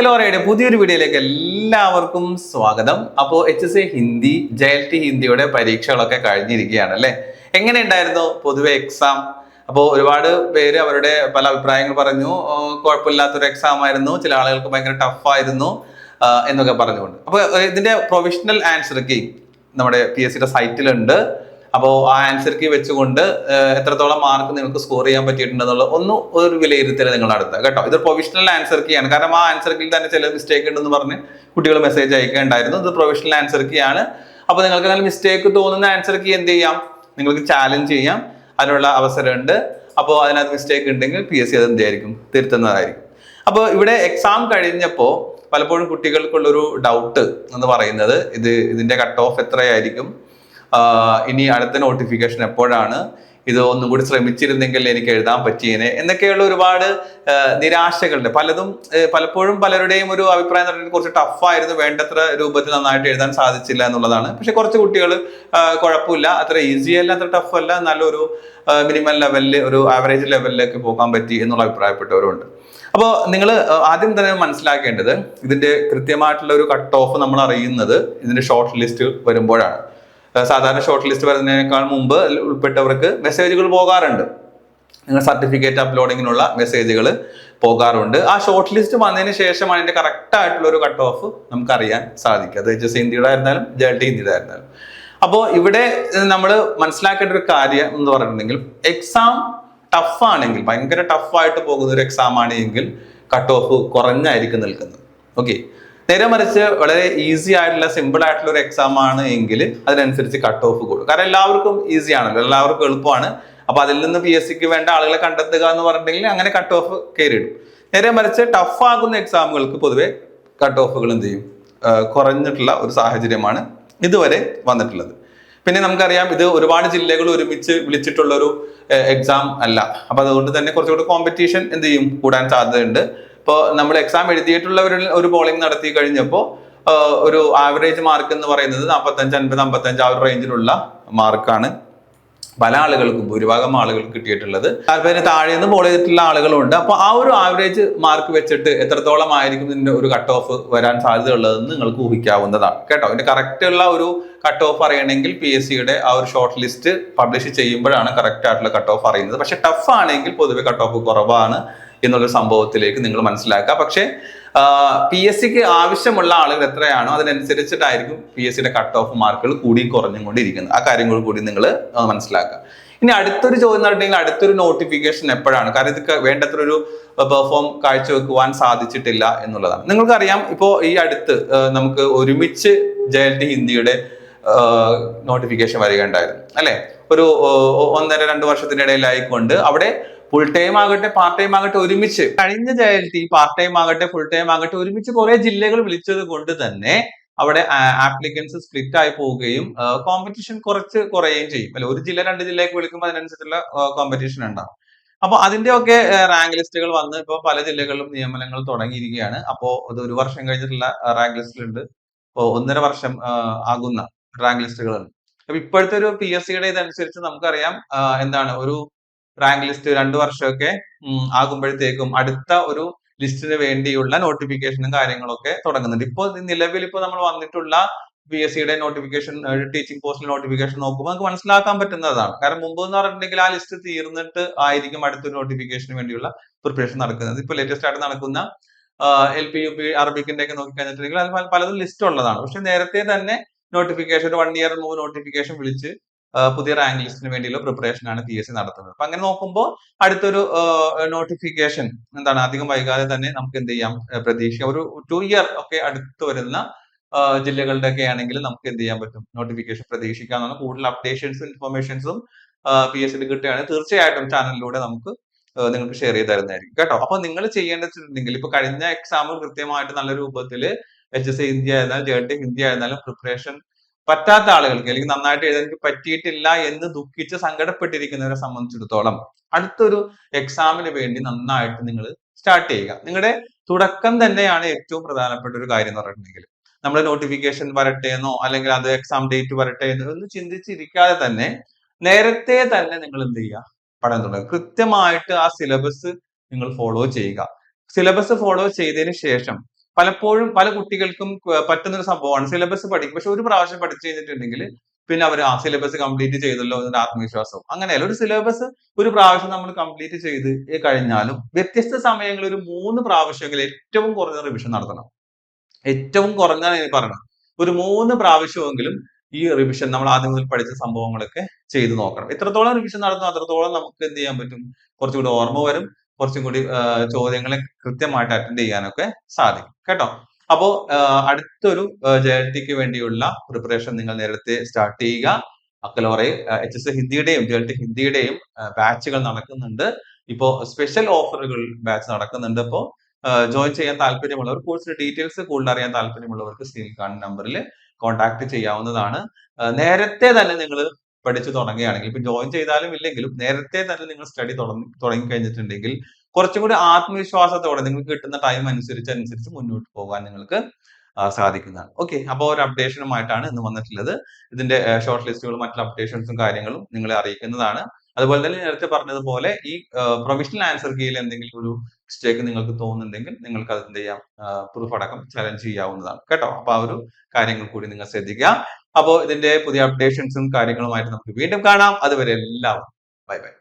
മക്കളോറയുടെ പുതിയൊരു വീഡിയോയിലേക്ക് എല്ലാവർക്കും സ്വാഗതം. അപ്പോൾ HSC ഹിന്ദി JLT ഹിന്ദിയുടെ പരീക്ഷകളൊക്കെ കഴിഞ്ഞിരിക്കുകയാണ് അല്ലേ? എങ്ങനെയുണ്ടായിരുന്നു പൊതുവെ എക്സാം? അപ്പോൾ ഒരുപാട് പേര് അവരുടെ പല അഭിപ്രായങ്ങൾ പറഞ്ഞു. കുഴപ്പമില്ലാത്തൊരു എക്സാം ആയിരുന്നു, ചില ആളുകൾക്ക് ഭയങ്കര ടഫായിരുന്നു എന്നൊക്കെ പറഞ്ഞുകൊണ്ട്. അപ്പോൾ ഇതിന്റെ പ്രൊവിഷണൽ ആൻസർ കീ നമ്മുടെ PSCയുടെ സൈറ്റിലുണ്ട്. അപ്പോൾ ആ ആൻസർ കീ വെച്ചുകൊണ്ട് എത്രത്തോളം മാർക്ക് നിങ്ങൾക്ക് സ്കോർ ചെയ്യാൻ പറ്റിയിട്ടുണ്ടെന്നുള്ള ഒരു വിലയിരുത്തൽ നിങ്ങൾ നടത്തുക കേട്ടോ. ഇത് പ്രൊവിഷണൽ ആൻസർ കീ ആണ്, കാരണം ആ ആൻസർ കീയിൽ തന്നെ ചില മിസ്റ്റേക്ക് ഉണ്ടെന്ന് പറഞ്ഞ് കുട്ടികൾ മെസ്സേജ് അയക്കേണ്ടായിരുന്നു. ഇത് പ്രൊവിഷണൽ ആൻസർ കീ ആണ്. അപ്പോൾ നിങ്ങൾക്ക് നല്ല മിസ്റ്റേക്ക് തോന്നുന്ന ആൻസർ കീ എന്ത് ചെയ്യാം, നിങ്ങൾക്ക് ചാലഞ്ച് ചെയ്യാം, അതിനുള്ള അവസരമുണ്ട്. അപ്പോൾ അതിനകത്ത് മിസ്റ്റേക്ക് ഉണ്ടെങ്കിൽ PSC അത് എന്തായിരിക്കും, തിരുത്തുന്നതായിരിക്കും. അപ്പോൾ ഇവിടെ എക്സാം കഴിഞ്ഞപ്പോൾ പലപ്പോഴും കുട്ടികൾക്കുള്ളൊരു ഡൗട്ട് എന്ന് പറയുന്നത് ഇതിന്റെ കട്ട് ഓഫ് എത്രയായിരിക്കും, ഇനി അടുത്ത നോട്ടിഫിക്കേഷൻ എപ്പോഴാണ്, ഇത് ഒന്നും കൂടി ശ്രമിച്ചിരുന്നെങ്കിൽ എനിക്ക് എഴുതാൻ പറ്റിയേനെ എന്നൊക്കെയുള്ള ഒരുപാട് നിരാശകളുണ്ട്. പലപ്പോഴും പലരുടെയും ഒരു അഭിപ്രായം എന്ന് പറഞ്ഞാൽ കുറച്ച് ടഫായിരുന്നു, വേണ്ടത്ര രൂപത്തിൽ നന്നായിട്ട് എഴുതാൻ സാധിച്ചില്ല എന്നുള്ളതാണ്. പക്ഷെ കുറച്ച് കുട്ടികൾ കുഴപ്പമില്ല, അത്ര ഈസി അല്ല, അത്ര ടഫ് അല്ല, നല്ലൊരു മിനിമം ലെവലിൽ, ഒരു ആവറേജ് ലെവലിലേക്ക് പോകാൻ പറ്റി എന്നുള്ള അഭിപ്രായപ്പെട്ടവരുണ്ട്. അപ്പോൾ നിങ്ങൾ ആദ്യം തന്നെ മനസ്സിലാക്കേണ്ടത്, ഇതിന്റെ കൃത്യമായിട്ടുള്ള ഒരു കട്ട് ഓഫ് നമ്മൾ അറിയുന്നത് ഇതിന്റെ ഷോർട്ട് ലിസ്റ്റ് വരുമ്പോഴാണ്. സാധാരണ ഷോർട്ട് ലിസ്റ്റ് വരുന്നതിനേക്കാൾ മുമ്പ് ഉൾപ്പെട്ടവർക്ക് മെസ്സേജുകൾ പോകാറുണ്ട്, നിങ്ങൾ സർട്ടിഫിക്കറ്റ് അപ്ലോഡിങ്ങിനുള്ള മെസ്സേജുകൾ പോകാറുണ്ട്. ആ ഷോർട്ട് ലിസ്റ്റ് വന്നതിന് ശേഷമാണ് അതിന്റെ കറക്റ്റ് ആയിട്ടുള്ള ഒരു കട്ട് ഓഫ് നമുക്ക് അറിയാൻ സാധിക്കുക. അത് HSC ഹിന്ദിയുടെ ആയിരുന്നാലും JLT ഹിന്ദിയുടെ ആയിരുന്നാലും. അപ്പോൾ ഇവിടെ നമ്മൾ മനസ്സിലാക്കേണ്ട ഒരു കാര്യം എന്ന് പറഞ്ഞിട്ടുണ്ടെങ്കിൽ, എക്സാം ടഫാണെങ്കിൽ, ഭയങ്കര ടഫായിട്ട് പോകുന്ന ഒരു എക്സാം ആണെങ്കിൽ കട്ട് ഓഫ് കുറഞ്ഞായിരിക്കും നിൽക്കുന്നത്. ഓക്കെ, നേരെ മറിച്ച് വളരെ ഈസി ആയിട്ടുള്ള സിമ്പിൾ ആയിട്ടുള്ള ഒരു എക്സാം ആണ് എങ്കിൽ അതിനനുസരിച്ച് കട്ട് ഓഫ് കൂടും. കാരണം എല്ലാവർക്കും ഈസി ആണല്ലോ, എല്ലാവർക്കും എളുപ്പമാണ്. അപ്പൊ അതിൽ നിന്ന് PSCക്ക് വേണ്ട ആളുകളെ കണ്ടെത്തുക എന്ന് പറഞ്ഞിട്ടുണ്ടെങ്കിൽ അങ്ങനെ കട്ട് ഓഫ് കയറിയിടും. നേരെ മറിച്ച് ടഫ് ആകുന്ന എക്സാമുകൾക്ക് പൊതുവെ കട്ട് ഓഫുകൾ എന്ത് ചെയ്യും, കുറഞ്ഞിട്ടുള്ള ഒരു സാഹചര്യമാണ് ഇതുവരെ വന്നിട്ടുള്ളത്. പിന്നെ നമുക്കറിയാം, ഇത് ഒരുപാട് ജില്ലകൾ ഒരുമിച്ച് വിളിച്ചിട്ടുള്ള ഒരു എക്സാം അല്ല. അപ്പൊ അതുകൊണ്ട് തന്നെ കുറച്ചുകൂടി കോമ്പറ്റീഷൻ എന്ത് ചെയ്യും, കൂടാൻ സാധ്യതയുണ്ട്. ഇപ്പോൾ നമ്മൾ എക്സാം എഴുതിയിട്ടുള്ളവരിൽ ഒരു പോളിംഗ് നടത്തി കഴിഞ്ഞപ്പോൾ ഒരു ആവറേജ് മാർക്ക് എന്ന് പറയുന്നത് 45, 50, 55 ആ ഒരു റേഞ്ചിലുള്ള മാർക്കാണ് പല ആളുകൾക്കും, ഭൂരിഭാഗം ആളുകൾക്ക് കിട്ടിയിട്ടുള്ളത്. 40 താഴെ നിന്ന് പോൾ ചെയ്തിട്ടുള്ള ആളുകളുണ്ട്. അപ്പോൾ ആ ഒരു ആവറേജ് മാർക്ക് വെച്ചിട്ട് എത്രത്തോളം ആയിരിക്കും ഇതിന്റെ ഒരു കട്ട് ഓഫ് വരാൻ സാധ്യതയുള്ളതെന്ന് നിങ്ങൾക്ക് ഊഹിക്കാവുന്നതാണ് കേട്ടോ. ഇതിന്റെ കറക്റ്റ് ഉള്ള ഒരു കട്ട് ഓഫ് അറിയണമെങ്കിൽ PSCയുടെ ആ ഒരു ഷോർട്ട് ലിസ്റ്റ് പബ്ലിഷ് ചെയ്യുമ്പോഴാണ് കറക്റ്റ് ആയിട്ടുള്ള കട്ട് ഓഫ് അറിയുന്നത്. പക്ഷെ ടഫ് ആണെങ്കിൽ പൊതുവെ കട്ട് ഓഫ് കുറവാണ് എന്നുള്ള സംഭവത്തിലേക്ക് നിങ്ങൾ മനസ്സിലാക്കുക. പക്ഷേ PSCക്ക് ആവശ്യമുള്ള ആളുകൾ എത്രയാണോ അതിനനുസരിച്ചിട്ടായിരിക്കും PSCയുടെ കട്ട് ഓഫ് മാർക്കുകൾ കൂടി കുറഞ്ഞും കൊണ്ടിരിക്കുന്നത്. ആ കാര്യങ്ങൾ കൂടി നിങ്ങൾ മനസ്സിലാക്കുക. ഇനി അടുത്തൊരു ചോദ്യം നടത്തിയെങ്കിൽ അടുത്തൊരു നോട്ടിഫിക്കേഷൻ എപ്പോഴാണ്, കാരണം ഇത് വേണ്ടത്ര ഒരു പെർഫോം കാഴ്ചവെക്കുവാൻ സാധിച്ചിട്ടില്ല എന്നുള്ളതാണ്. നിങ്ങൾക്കറിയാം, ഇപ്പോൾ ഈ അടുത്ത് നമുക്ക് ഒരുമിച്ച് JLT ഹിന്ദിയുടെ നോട്ടിഫിക്കേഷൻ വരികയുണ്ടായിരുന്നു അല്ലെ. ഒരു 1.5-2 വർഷത്തിനിടയിലായിക്കൊണ്ട് അവിടെ ഫുൾ ടൈം ആകട്ടെ പാർട്ട് ടൈം ആകട്ടെ ഒരുമിച്ച്, കഴിഞ്ഞ JLT പാർട്ട് ടൈം ആകട്ടെ ഫുൾ ടൈം ആകട്ടെ ഒരുമിച്ച് കുറെ ജില്ലകൾ വിളിച്ചത് കൊണ്ട് തന്നെ അവിടെ ആപ്ലിക്കൻസ് സ്പ്ലിറ്റ് ആയി പോവുകയും കോമ്പറ്റീഷൻ കുറച്ച് കുറയുകയും ചെയ്യും അല്ലെ. ഒരു ജില്ല 2 ജില്ലയൊക്കെ വിളിക്കുമ്പോൾ അതിനനുസരിച്ചുള്ള കോമ്പറ്റീഷൻ ഉണ്ടാവും. അപ്പൊ അതിന്റെ ഒക്കെ റാങ്ക് ലിസ്റ്റുകൾ വന്ന് ഇപ്പോൾ പല ജില്ലകളിലും നിയമനങ്ങൾ തുടങ്ങിയിരിക്കുകയാണ്. അപ്പോൾ അത് 1 വർഷം കഴിഞ്ഞിട്ടുള്ള റാങ്ക് ലിസ്റ്റിലുണ്ട്, ഇപ്പോൾ 1.5 വർഷം ആകുന്ന റാങ്ക് ലിസ്റ്റുകളുണ്ട്. അപ്പൊ ഇപ്പോഴത്തെ ഒരു PSCയുടെ ഇതനുസരിച്ച് നമുക്കറിയാം, എന്താണ് ഒരു റാങ്ക് ലിസ്റ്റ് 2 വർഷമൊക്കെ ആകുമ്പോഴത്തേക്കും അടുത്ത ഒരു ലിസ്റ്റിന് വേണ്ടിയുള്ള നോട്ടിഫിക്കേഷനും കാര്യങ്ങളൊക്കെ തുടങ്ങുന്നുണ്ട്. ഇപ്പോൾ നിലവിൽ ഇപ്പോൾ നമ്മൾ വന്നിട്ടുള്ള PSCയുടെ നോട്ടിഫിക്കേഷൻ, ടീച്ചിങ് പോസ്റ്റിൽ നോട്ടിഫിക്കേഷൻ നോക്കുമ്പോൾ നമുക്ക് മനസ്സിലാക്കാൻ പറ്റുന്നതാണ്. കാരണം മുമ്പ് എന്ന് പറഞ്ഞിട്ടുണ്ടെങ്കിൽ ആ ലിസ്റ്റ് തീർന്നിട്ട് ആയിരിക്കും അടുത്തൊരു നോട്ടിഫിക്കേഷന് വേണ്ടിയുള്ള പ്രിപ്പറേഷൻ നടക്കുന്നത്. ഇപ്പോൾ ലേറ്റസ്റ്റ് ആയിട്ട് നടക്കുന്ന LP UP അറബിക്കിന്റെ ഒക്കെ നോക്കിക്കഴിഞ്ഞിട്ടുണ്ടെങ്കിൽ അത് പലതും ലിസ്റ്റ് ഉള്ളതാണ്. പക്ഷെ നേരത്തെ തന്നെ നോട്ടിഫിക്കേഷൻ, ഒരു 1 ഇയർ മുമ്പ് നോട്ടിഫിക്കേഷൻ വിളിച്ച് പുതിയ റാങ്ക് ലിസ്റ്റിന് വേണ്ടിയുള്ള പ്രിപ്പറേഷൻ ആണ് PSC നടത്തുന്നത്. അപ്പൊ അങ്ങനെ നോക്കുമ്പോൾ അടുത്തൊരു നോട്ടിഫിക്കേഷൻ എന്താണ് അധികം വൈകാതെ തന്നെ നമുക്ക് എന്ത് ചെയ്യാം, പ്രതീക്ഷിക്കാം. ഒരു 2 ഇയർ ഒക്കെ അടുത്ത് വരുന്ന ജില്ലകളുടെ ഒക്കെ ആണെങ്കിൽ നമുക്ക് എന്ത് ചെയ്യാൻ പറ്റും, നോട്ടിഫിക്കേഷൻ പ്രതീക്ഷിക്കാവുന്ന. കൂടുതൽ അപ്ഡേഷൻസും ഇൻഫർമേഷൻസും PSCയിൽ കിട്ടുകയാണെങ്കിൽ തീർച്ചയായിട്ടും ചാനലിലൂടെ നമുക്ക് നിങ്ങൾക്ക് ഷെയർ ചെയ്ത് തരുന്നതായിരിക്കും കേട്ടോ. അപ്പൊ നിങ്ങൾ ചെയ്യേണ്ടതെന്നുണ്ടെങ്കിൽ, ഇപ്പൊ കഴിഞ്ഞ എക്സാമിൽ കൃത്യമായിട്ട് നല്ല രൂപത്തിൽ HSC ഹിന്ദി ആയിരുന്നാലും JLT ഹിന്ദി ആയിരുന്നാലും പ്രിപ്പറേഷൻ പറ്റാത്ത ആളുകൾക്ക്, അല്ലെങ്കിൽ നന്നായിട്ട് എഴുതാൻ എനിക്ക് പറ്റിയിട്ടില്ല എന്ന് ദുഃഖിച്ച് സങ്കടപ്പെട്ടിരിക്കുന്നവരെ സംബന്ധിച്ചിടത്തോളം അടുത്തൊരു എക്സാമിന് വേണ്ടി നന്നായിട്ട് നിങ്ങൾ സ്റ്റാർട്ട് ചെയ്യുക. നിങ്ങളുടെ തുടക്കം തന്നെയാണ് ഏറ്റവും പ്രധാനപ്പെട്ട ഒരു കാര്യം എന്ന് പറഞ്ഞിട്ടുണ്ടെങ്കിൽ. നമ്മൾ നോട്ടിഫിക്കേഷൻ വരട്ടെ എന്നോ അല്ലെങ്കിൽ അത് എക്സാം ഡേറ്റ് വരട്ടെ എന്നോ ഒന്നും ചിന്തിച്ചിരിക്കാതെ തന്നെ നേരത്തെ തന്നെ നിങ്ങൾ എന്ത് ചെയ്യുക, പഠനം തുടങ്ങുക. കൃത്യമായിട്ട് ആ സിലബസ് നിങ്ങൾ ഫോളോ ചെയ്യുക. സിലബസ് ഫോളോ ചെയ്തതിന് ശേഷം പലപ്പോഴും പല കുട്ടികൾക്കും പറ്റുന്ന ഒരു സംഭവമാണ് സിലബസ് പഠിക്കും. പക്ഷെ ഒരു പ്രാവശ്യം പഠിച്ചു കഴിഞ്ഞിട്ടുണ്ടെങ്കിൽ പിന്നെ അവർ ആ സിലബസ് കംപ്ലീറ്റ് ചെയ്തല്ലോ എന്നൊരു ആത്മവിശ്വാസവും അങ്ങനെയല്ല. ഒരു സിലബസ് ഒരു പ്രാവശ്യം നമ്മൾ കംപ്ലീറ്റ് ചെയ്ത് കഴിഞ്ഞാലും വ്യത്യസ്ത സമയങ്ങളിൽ ഒരു 3 പ്രാവശ്യമെങ്കിലും ഏറ്റവും കുറഞ്ഞ റിവിഷൻ നടത്തണം. ഏറ്റവും കുറഞ്ഞ പറയണം ഒരു 3 പ്രാവശ്യമെങ്കിലും ഈ റിവിഷൻ നമ്മൾ ആദ്യം മുതൽ പഠിച്ച സംഭവങ്ങളൊക്കെ ചെയ്തു നോക്കണം. എത്രത്തോളം റിവിഷൻ നടത്തും അത്രത്തോളം നമുക്ക് എന്ത് ചെയ്യാൻ പറ്റും, കുറച്ചുകൂടി ഓർമ്മ വരും, കുറച്ചും കൂടി ചോദ്യങ്ങളെ കൃത്യമായിട്ട് അറ്റൻഡ് ചെയ്യാനൊക്കെ സാധിക്കും കേട്ടോ. അപ്പോ അടുത്തൊരു JLTക്ക് വേണ്ടിയുള്ള പ്രിപ്പറേഷൻ നിങ്ങൾ നേരത്തെ സ്റ്റാർട്ട് ചെയ്യുക. അക്കലോറെ HS ഹിന്ദിയുടെയും JLT ഹിന്ദിയുടെയും ബാച്ചുകൾ നടക്കുന്നുണ്ട്. ഇപ്പോ സ്പെഷ്യൽ ഓഫറുകൾ ബാച്ച് നടക്കുന്നുണ്ട്. അപ്പോ ജോയിൻ ചെയ്യാൻ താല്പര്യമുള്ളവർ, കോഴ്സിന്റെ ഡീറ്റെയിൽസ് കൂടുതൽ അറിയാൻ താല്പര്യമുള്ളവർക്ക് സ്ക്രീനിൽ കാണുന്ന നമ്പറിൽ കോൺടാക്ട് ചെയ്യാവുന്നതാണ്. നേരത്തെ തന്നെ നിങ്ങൾ പഠിച്ചു തുടങ്ങുകയാണെങ്കിൽ, ഇപ്പൊ ജോയിൻ ചെയ്താലും ഇല്ലെങ്കിലും നേരത്തെ തന്നെ നിങ്ങൾ സ്റ്റഡി തുടങ്ങി കഴിഞ്ഞിട്ടുണ്ടെങ്കിൽ കുറച്ചും കൂടി ആത്മവിശ്വാസത്തോടെ നിങ്ങൾക്ക് കിട്ടുന്ന ടൈം അനുസരിച്ച് മുന്നോട്ട് പോകാൻ നിങ്ങൾക്ക് സാധിക്കുന്നതാണ്. ഓക്കെ, അപ്പോൾ ഒരു അപ്ഡേഷനുമായിട്ടാണ് ഇന്ന് വന്നിട്ടുള്ളത്. ഇതിന്റെ ഷോർട്ട് ലിസ്റ്റുകളും മറ്റുള്ള അപ്ഡേഷൻസും കാര്യങ്ങളും നിങ്ങളെ അറിയിക്കുന്നതാണ്. അതുപോലെ തന്നെ നേരത്തെ പറഞ്ഞതുപോലെ ഈ പ്രൊവിഷണൽ ആൻസർ കീയിൽ എന്തെങ്കിലും ഒരു മിസ്റ്റേക്ക് നിങ്ങൾക്ക് തോന്നുന്നുണ്ടെങ്കിൽ നിങ്ങൾക്ക് അത് എന്ത് ചെയ്യാം, പ്രൂഫ് അടക്കം ചലഞ്ച് ചെയ്യാവുന്നതാണ് കേട്ടോ. അപ്പൊ ആ ഒരു കാര്യങ്ങൾ കൂടി നിങ്ങൾ ശ്രദ്ധിക്കുക. അപ്പോൾ ഇതിന്റെ പുതിയ അപ്ഡേഷൻസും കാര്യങ്ങളുമായിട്ട് നമുക്ക് വീണ്ടും കാണാം. അതുവരെ എല്ലാവരും ബൈ ബൈ.